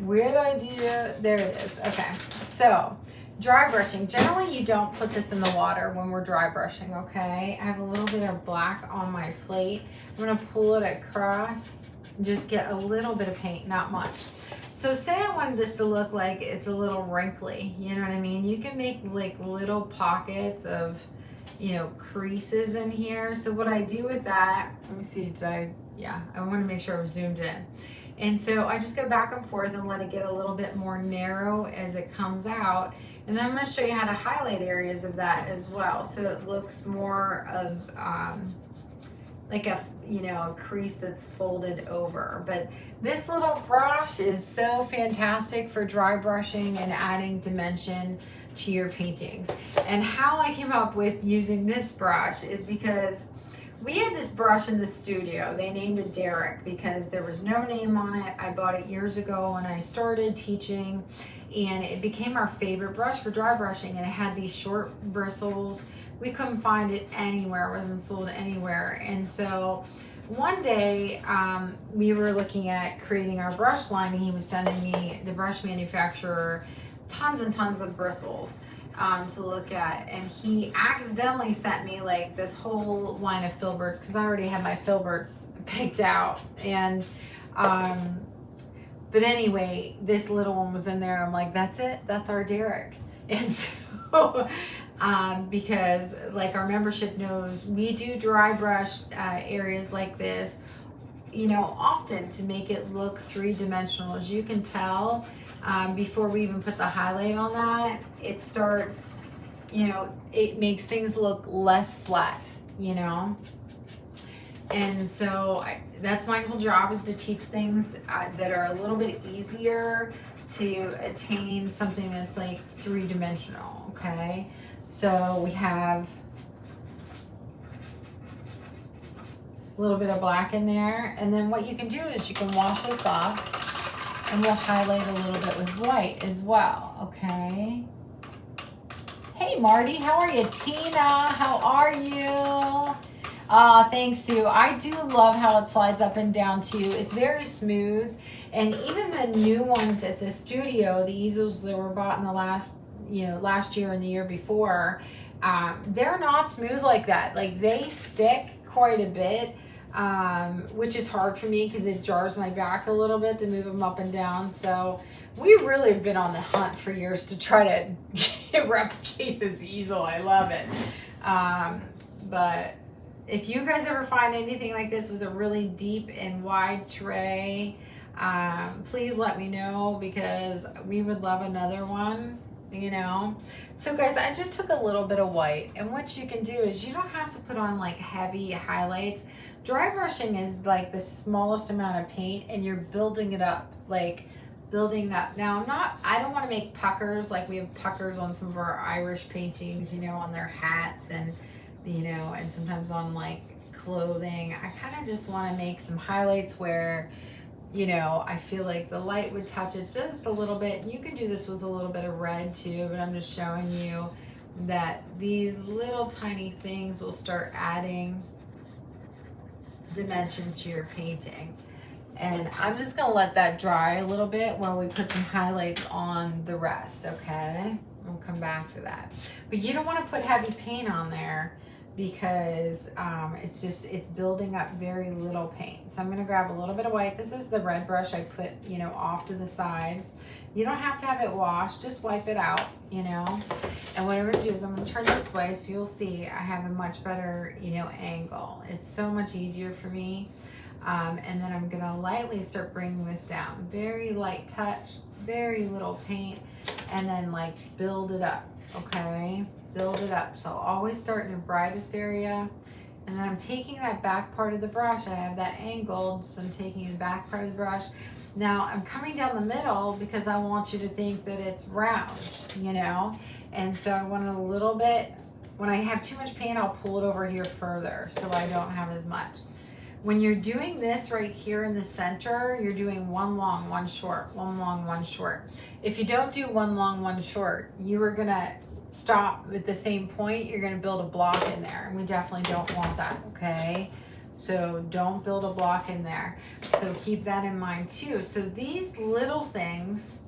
Weird idea. There it is. Okay, so dry brushing. Generally, you don't put this in the water when we're dry brushing. Okay, I have a little bit of black on my plate. I'm gonna pull it across. Just get a little bit of paint, not much. So say I wanted this to look like it's a little wrinkly, you know what I mean? You can make like little pockets of, you know, creases in here. So what I do with that, let me see, I want to make sure I'm zoomed in. And so I just go back and forth and let it get a little bit more narrow as it comes out. And then I'm going to show you how to highlight areas of that as well. So it looks more of like a, you know, a crease that's folded over. But this little brush is so fantastic for dry brushing and adding dimension to your paintings. And how I came up with using this brush is because we had this brush in the studio. They named it Derek because there was no name on it. I bought it years ago when I started teaching, and it became our favorite brush for dry brushing. And it had these short bristles. We couldn't find it anywhere. It wasn't sold anywhere. And so one day we were looking at creating our brush line, and he was sending me, the brush manufacturer, tons and tons of bristles to look at. And he accidentally sent me like this whole line of filberts, because I already had my filberts picked out. And but anyway, this little one was in there. I'm like, that's it, that's our Derek. And so because like our membership knows, we do dry brush areas like this, you know, often to make it look three-dimensional. As you can tell, before we even put the highlight on that, it starts, you know, it makes things look less flat, you know. And so that's my whole job, is to teach things that are a little bit easier to attain something that's like three-dimensional. Okay, so we have a little bit of black in there, and then what you can do is you can wash this off, and we'll highlight a little bit with white as well. Okay. Hey Marty, how are you? Tina, how are you? Thanks, Sue. I do love how it slides up and down too. It's very smooth, and even the new ones at the studio, the easels that were bought in the last year and the year before, they're not smooth like that. Like, they stick quite a bit, which is hard for me because it jars my back a little bit to move them up and down. So we really have been on the hunt for years to try to replicate this easel. I love it. But if you guys ever find anything like this with a really deep and wide tray, Please let me know because we would love another one, you know. So guys, I just took a little bit of white, and what you can do is you don't have to put on like heavy highlights. Dry brushing is like the smallest amount of paint, and you're building it up, like building up. Now I don't want to make puckers, like we have puckers on some of our Irish paintings, you know, on their hats and, you know, and sometimes on like clothing. I kind of just want to make some highlights where, you know, I feel like the light would touch it just a little bit. You can do this with a little bit of red too, but I'm just showing you that these little tiny things will start adding dimension to your painting. And I'm just gonna let that dry a little bit while we put some highlights on the rest, okay? We'll come back to that. But you don't wanna put heavy paint on there because it's building up very little paint. So I'm gonna grab a little bit of white. This is the red brush I put, you know, off to the side. You don't have to have it washed, just wipe it out, you know. And what I'm gonna do is I'm gonna turn this way so you'll see I have a much better, you know, angle. It's so much easier for me. And then I'm gonna lightly start bringing this down. Very light touch, very little paint, and then like build it up, okay? Build it up. So I'll always start in the brightest area, and then I'm taking that back part of the brush. I have that angled, so I'm taking the back part of the brush. Now I'm coming down the middle because I want you to think that it's round, you know? And so I want it a little bit, when I have too much paint, I'll pull it over here further so I don't have as much. When you're doing this right here in the center, you're doing one long, one short, one long, one short. If you don't do one long, one short, you are gonna stop at the same point. You're gonna build a block in there, and we definitely don't want that, okay? So don't build a block in there. So keep that in mind too. So these little things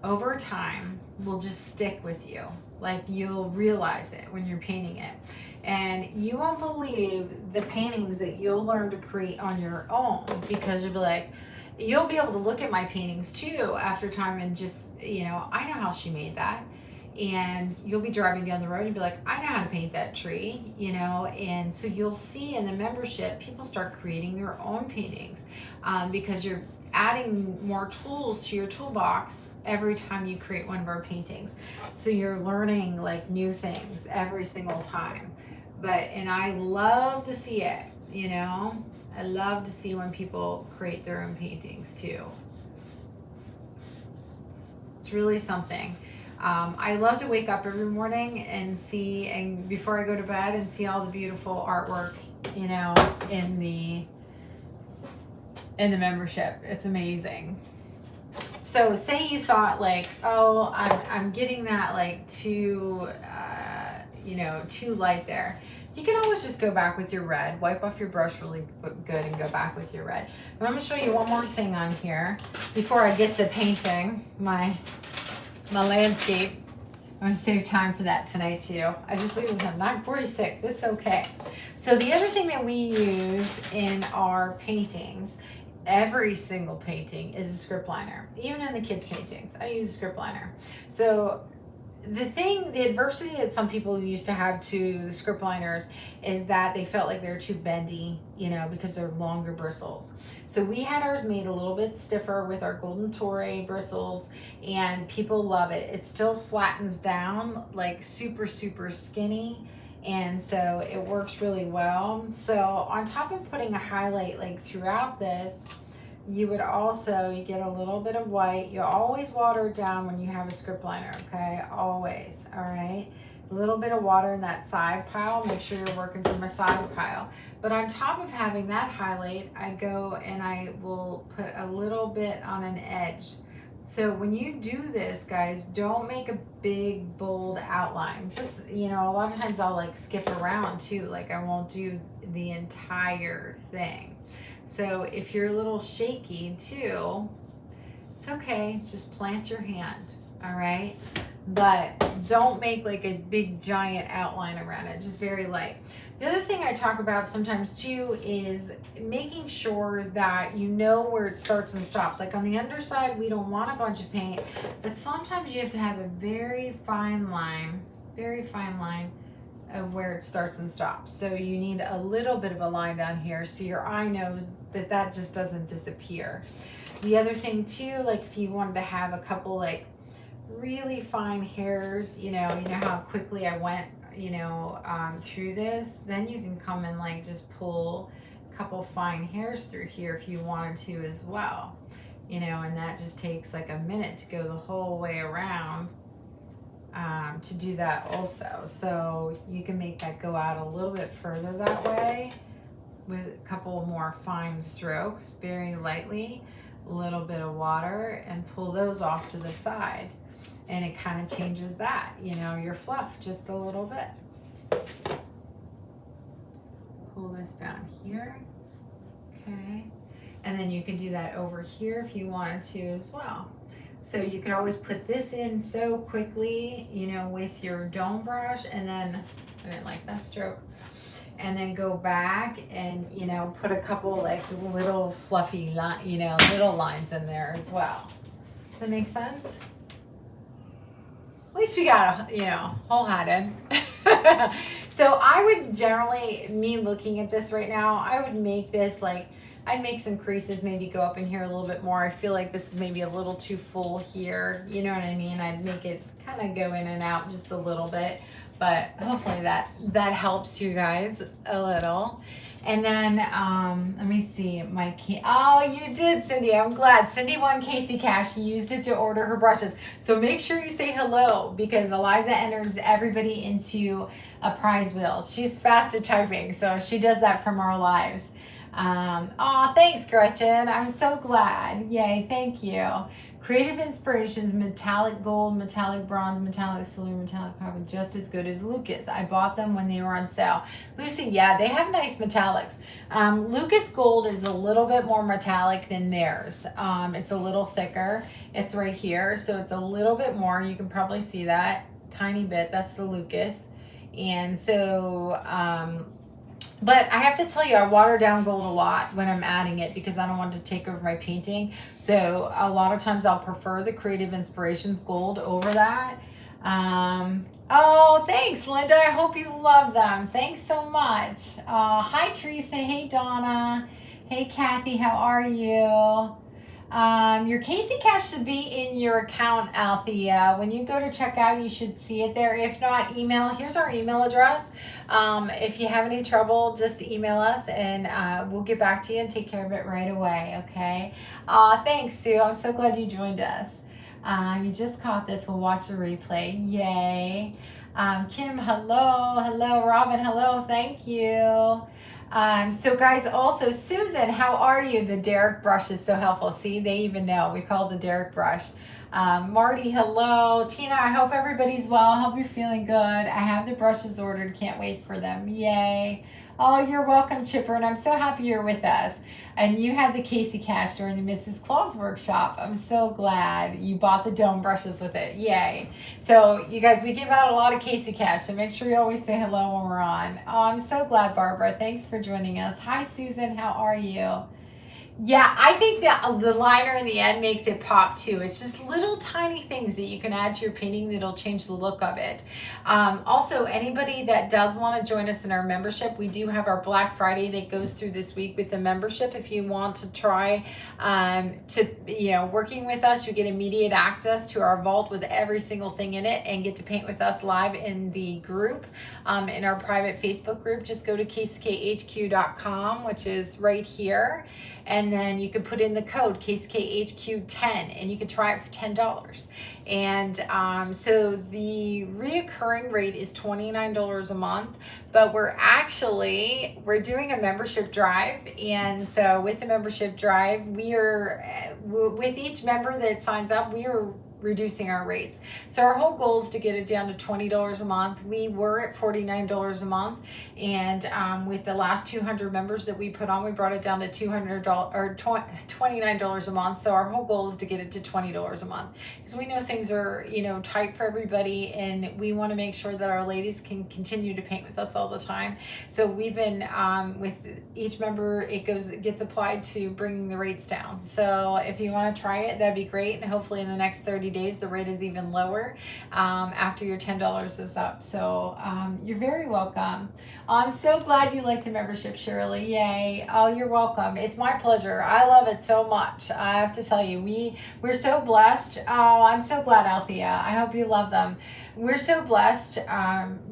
over time will just stick with you. Like you'll realize it when you're painting it. And you won't believe the paintings that you'll learn to create on your own, because you'll be like, you'll be able to look at my paintings too after time and just, you know, I know how she made that. And you'll be driving down the road and be like, I know how to paint that tree, you know. And so you'll see in the membership, people start creating their own paintings because you're adding more tools to your toolbox every time you create one of our paintings. So you're learning like new things every single time. And I love to see it, you know. I love to see when people create their own paintings too. It's really something. I love to wake up every morning and see, and before I go to bed, and see all the beautiful artwork, you know, in the membership. It's amazing. So say you thought like, oh, I'm getting that like too, you know, too light there. You can always just go back with your red, wipe off your brush really good and go back with your red. But I'm gonna show you one more thing on here before I get to painting my landscape. I'm gonna save time for that tonight too. I just leave it at 9:46, it's okay. So the other thing that we use in our paintings, every single painting, is a script liner. Even in the kids' paintings, I use a script liner. So the adversity that some people used to have to the script liners is that they felt like they were too bendy, you know, because they're longer bristles. So we had ours made a little bit stiffer with our Golden Torre bristles, and people love it. It still flattens down like super, super skinny. And so it works really well. So on top of putting a highlight like throughout this, you would also, you get a little bit of white. You always water it down when you have a script liner, okay? Always, all right? A little bit of water in that side pile. Make sure you're working from a side pile. But on top of having that highlight, I go and I will put a little bit on an edge. So when you do this, guys, don't make a big, bold outline. Just, you know, a lot of times I'll like skip around too. Like I won't do the entire thing. So if you're a little shaky too, it's okay. Just plant your hand, all right? But don't make like a big giant outline around it, just very light. The other thing I talk about sometimes too is making sure that you know where it starts and stops. Like on the underside, we don't want a bunch of paint, but sometimes you have to have a very fine line of where it starts and stops. So you need a little bit of a line down here so your eye knows that that just doesn't disappear. The other thing too, like if you wanted to have a couple like really fine hairs, you know how quickly I went, through this, then you can come and like just pull a couple fine hairs through here if you wanted to as well, and that just takes like a minute to go the whole way around, to do that also. So you can make that go out a little bit further that way with a couple more fine strokes, very lightly, a little bit of water, and pull those off to the side. And it kind of changes that, your fluff just a little bit. Pull this down here, okay? And then you can do that over here if you wanted to as well. So you can always put this in so quickly, with your dome brush, and then, I didn't like that stroke, and then go back and, put a couple like little fluffy, little lines in there as well. Does that make sense? At least we got whole hat in. So I would generally, me looking at this right now, I would make this like, I'd make some creases, maybe go up in here a little bit more. I feel like this is maybe a little too full here. You know what I mean? I'd make it kind of go in and out just a little bit, but hopefully that helps you guys a little. And then, let me see, oh, you did, Cindy. I'm glad. Cindy won Casey Cash. She used it to order her brushes. So make sure you say hello, because Eliza enters everybody into a prize wheel. She's fast at typing, so she does that from our lives. Oh, thanks, Gretchen. I'm so glad. Yay, thank you. Creative Inspirations, metallic gold, metallic bronze, metallic silver, metallic carbon, just as good as Lucas. I bought them when they were on sale. Lucy, yeah, they have nice metallics. Lucas Gold is a little bit more metallic than theirs. It's a little thicker. It's right here, so it's a little bit more. You can probably see that tiny bit. That's the Lucas. And so, but I have to tell you, I water down gold a lot when I'm adding it because I don't want it to take over my painting. So a lot of times I'll prefer the Creative Inspirations gold over that. Oh, thanks, Linda. I hope you love them. Thanks so much. Hi, Teresa. Hey, Donna. Hey, Kathy. How are you? Your Casey Cash should be in your account, Althea. When you go to checkout, you should see it there. If not, email. Here's our email address. If you have any trouble, just email us and we'll get back to you and take care of it right away, okay? Thanks, Sue. I'm so glad you joined us. You just caught this. We'll watch the replay. Yay. Kim, hello. Hello. Robin, hello. Thank you. So guys, also Susan, how are you? The Derek brush is so helpful. See, they even know. We call it the Derek brush. Marty, hello. Tina, I hope everybody's well. I hope you're feeling good. I have the brushes ordered. Can't wait for them. Yay. Oh, you're welcome, Chipper, and I'm so happy you're with us. And you had the Casey Cash during the Mrs. Claus workshop. I'm so glad you bought the dome brushes with it. Yay. So, you guys, we give out a lot of Casey Cash, so make sure you always say hello when we're on. Oh, I'm so glad, Barbara. Thanks for joining us. Hi, Susan. How are you? Yeah, I think that the liner in the end makes it pop too. It's just little tiny things that you can add to your painting that'll change the look of it. Also, anybody that does want to join us in our membership, we do have our Black Friday that goes through this week with the membership. If you want to try working with us, you get immediate access to our vault with every single thing in it and get to paint with us live in the group, in our private Facebook group. Just go to kck.com, which is right here. And then you can put in the code KCKHQ10 and you can try it for $10. And so the reoccurring rate is $29 a month, but we're doing a membership drive. And so with the membership drive, with each member that signs up, we are reducing our rates. So our whole goal is to get it down to $20 a month. We were at $49 a month, and with the last 200 members that we put on, we brought it down to $29 a month. So our whole goal is to get it to $20 a month, because we know things are tight for everybody, and we want to make sure that our ladies can continue to paint with us all the time. So we've been with each member, it gets applied to bringing the rates down. So if you want to try it, that'd be great, and hopefully in the next 30 days, the rate is even lower after your $10 is up. So you're very welcome. I'm so glad you like the membership, Shirley. Yay. Oh, you're welcome. It's my pleasure. I love it so much. I have to tell you, we're so blessed. Oh, I'm so glad, Althea. I hope you love them. We're so blessed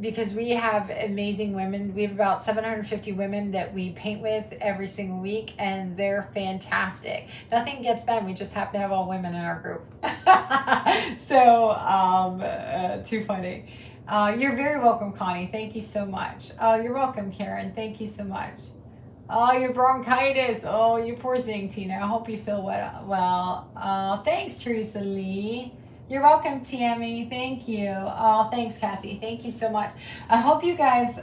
because we have amazing women. We have about 750 women that we paint with every single week, and they're fantastic. Nothing gets done. We just happen to have all women in our group. So, too funny. You're very welcome, Connie. Thank you so much. Oh, you're welcome, Karen. Thank you so much. Oh, your bronchitis. Oh, you poor thing, Tina. I hope you feel well. Thanks, Teresa Lee. You're welcome, Tammy. Thank you. Oh, thanks, Kathy. Thank you so much. I hope you guys,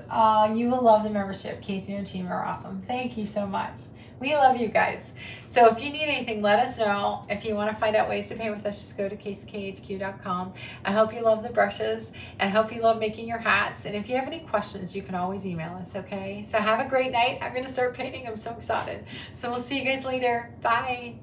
you will love the membership. Casey and your team are awesome. Thank you so much. We love you guys. So if you need anything, let us know. If you want to find out ways to paint with us, just go to KhQ.com. I hope you love the brushes. I hope you love making your hats. And if you have any questions, you can always email us, okay? So have a great night. I'm going to start painting. I'm so excited. So we'll see you guys later. Bye.